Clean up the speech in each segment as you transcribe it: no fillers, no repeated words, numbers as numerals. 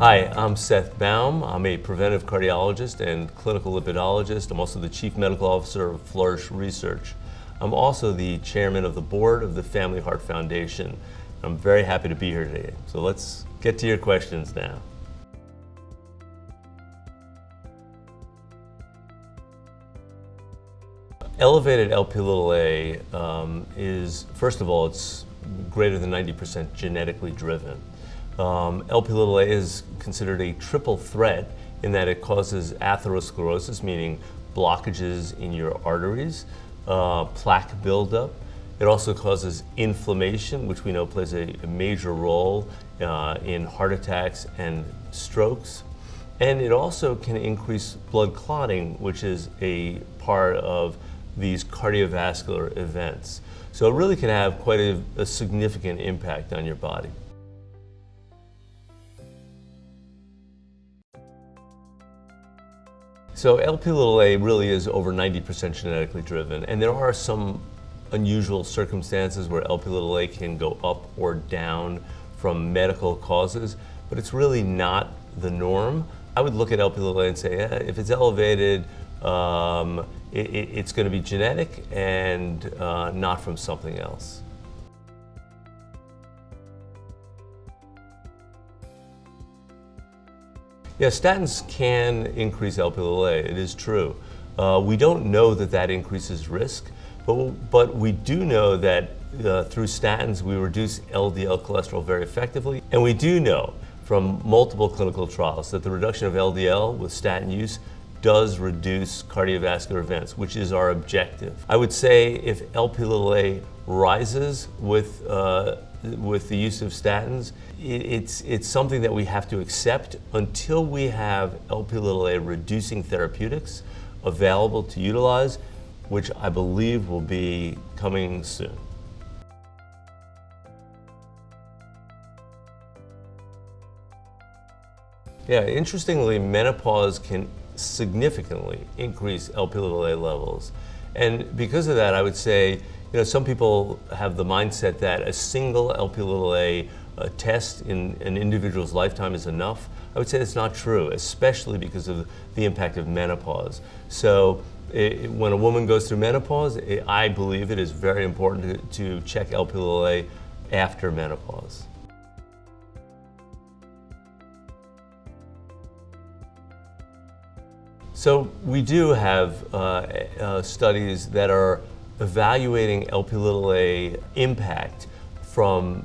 Hi, I'm Seth Baum. I'm a preventive cardiologist and clinical lipidologist. I'm also the Chief Medical Officer of Flourish Research. I'm also the chairman of the board of the Family Heart Foundation. I'm very happy to be here today. So let's get to your questions now. Elevated Lp(a) is, first of all, it's greater than 90% genetically driven. Lp(a) is considered a triple threat in that it causes atherosclerosis, meaning blockages in your arteries, plaque buildup. It also causes inflammation, which we know plays a major role in heart attacks and strokes. And it also can increase blood clotting, which is a part of these cardiovascular events. So it really can have quite a significant impact on your body. So Lp(a) really is over 90% genetically driven, and there are some unusual circumstances where Lp(a) can go up or down from medical causes, but it's really not the norm. I would look at Lp(a) and say, if it's elevated, it's going to be genetic and not from something else. Yeah, statins can increase Lp(a), it is true. We don't know that increases risk, but we do know that through statins we reduce LDL cholesterol very effectively, and we do know from multiple clinical trials that the reduction of LDL with statin use does reduce cardiovascular events, which is our objective. I would say if Lp(a) rises with the use of statins, it's something that we have to accept until we have Lp(a) reducing therapeutics available to utilize, which I believe will be coming soon. Yeah, interestingly, menopause can significantly increase Lp(a) levels. And because of that, I would say, some people have the mindset that a single Lp(a) test in an individual's lifetime is enough. I would say that's not true, especially because of the impact of menopause. So when a woman goes through menopause, I believe it is very important to check Lp(a) after menopause. So we do have studies that are evaluating Lp(a) impact from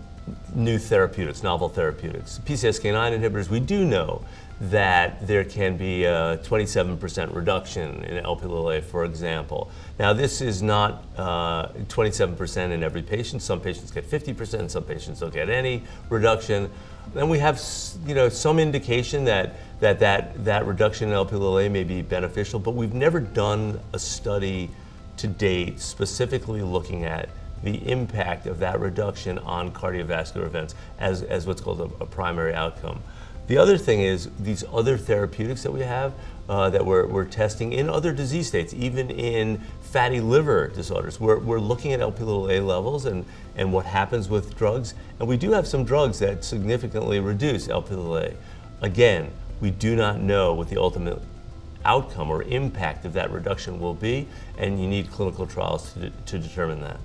new therapeutics, novel therapeutics. PCSK9 inhibitors, we do know that there can be a 27% reduction in Lp(a), for example. Now, this is not 27% in every patient. Some patients get 50%, some patients don't get any reduction. And we have, some indication that reduction in Lp(a) may be beneficial, but we've never done a study to date specifically looking at the impact of that reduction on cardiovascular events as what's called a primary outcome. The other thing is these other therapeutics that we have that we're testing in other disease states, even in fatty liver disorders. We're looking at Lp(a) levels and what happens with drugs, and we do have some drugs that significantly reduce Lp(a). Again, we do not know what the ultimate outcome or impact of that reduction will be, and you need clinical trials to determine that.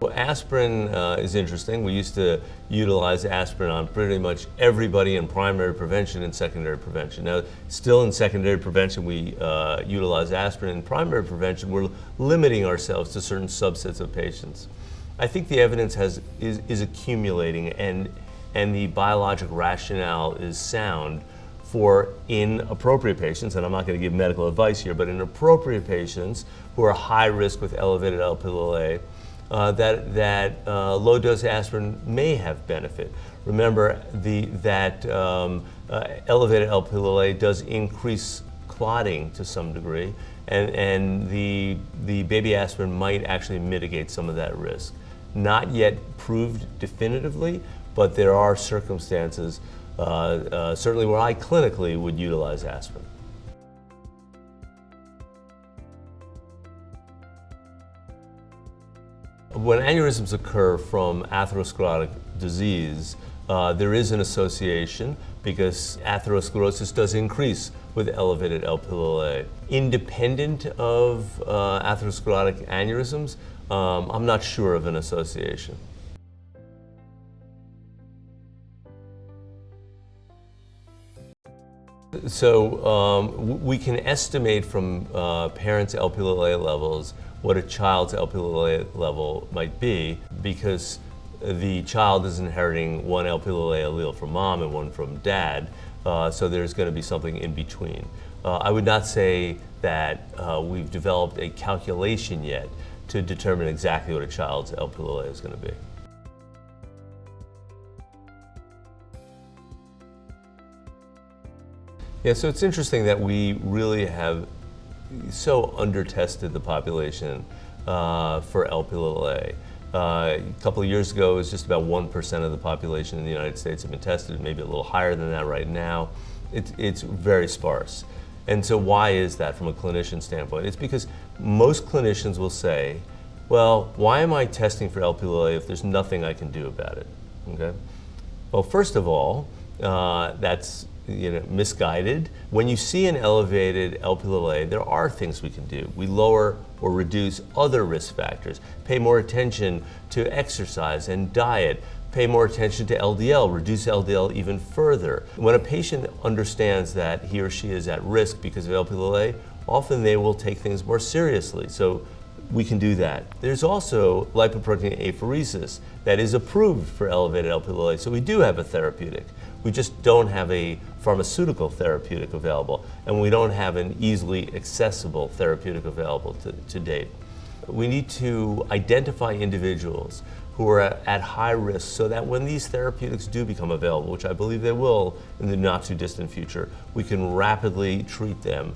Well, aspirin is interesting. We used to utilize aspirin on pretty much everybody in primary prevention and secondary prevention. Now, still in secondary prevention, we utilize aspirin. In primary prevention, we're limiting ourselves to certain subsets of patients. I think the evidence is accumulating, and the biologic rationale is sound for inappropriate patients, and I'm not going to give medical advice here, but in appropriate patients who are high risk with elevated Lp(a), that low-dose aspirin may have benefit. Remember that elevated Lp(a) does increase clotting to some degree, and the baby aspirin might actually mitigate some of that risk. Not yet proved definitively, but there are circumstances, certainly where I clinically would utilize aspirin. When aneurysms occur from atherosclerotic disease, there is an association because atherosclerosis does increase with elevated Lp(a). Independent of atherosclerotic aneurysms, I'm not sure of an association. So we can estimate from parents' Lp(a) levels what a child's Lp(a) level might be, because the child is inheriting one Lp(a) allele from mom and one from dad, so there's going to be something in between. I would not say that we've developed a calculation yet to determine exactly what a child's Lp(a) is going to be. Yeah, so it's interesting that we really have so under-tested the population for Lp(a). A couple of years ago, it was just about 1% of the population in the United States have been tested, maybe a little higher than that right now. It's very sparse. And so why is that from a clinician standpoint? It's because most clinicians will say, well, why am I testing for Lp(a) if there's nothing I can do about it? Okay? Well, first of all, that's misguided. When you see an elevated Lp(a), there are things we can do. We lower or reduce other risk factors, pay more attention to exercise and diet, pay more attention to LDL, reduce LDL even further. When a patient understands that he or she is at risk because of Lp(a), often they will take things more seriously. So we can do that. There's also lipoprotein apheresis that is approved for elevated Lp(a), so we do have a therapeutic. We just don't have a pharmaceutical therapeutic available, and we don't have an easily accessible therapeutic available to date. We need to identify individuals who are at high risk so that when these therapeutics do become available, which I believe they will in the not too distant future, we can rapidly treat them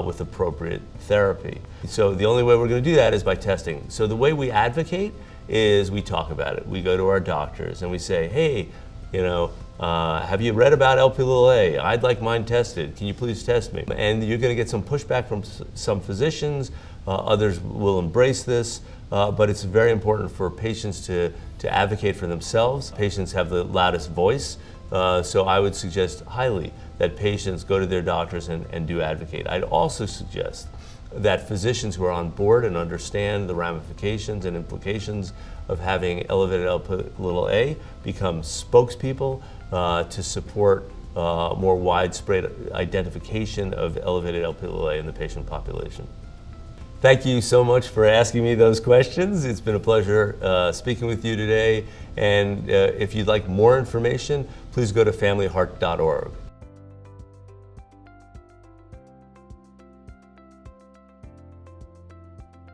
with appropriate therapy. So the only way we're going to do that is by testing. So the way we advocate is we talk about it. We go to our doctors and we say, hey, have you read about Lp(a)? I'd like mine tested. Can you please test me? And you're going to get some pushback from some physicians. Others will embrace this, but it's very important for patients to advocate for themselves. Patients have the loudest voice, so I would suggest highly that patients go to their doctors and do advocate. I'd also suggest that physicians who are on board and understand the ramifications and implications of having elevated Lp(a) become spokespeople to support more widespread identification of elevated Lp(a) in the patient population. Thank you so much for asking me those questions. It's been a pleasure speaking with you today. And if you'd like more information, please go to familyheart.org.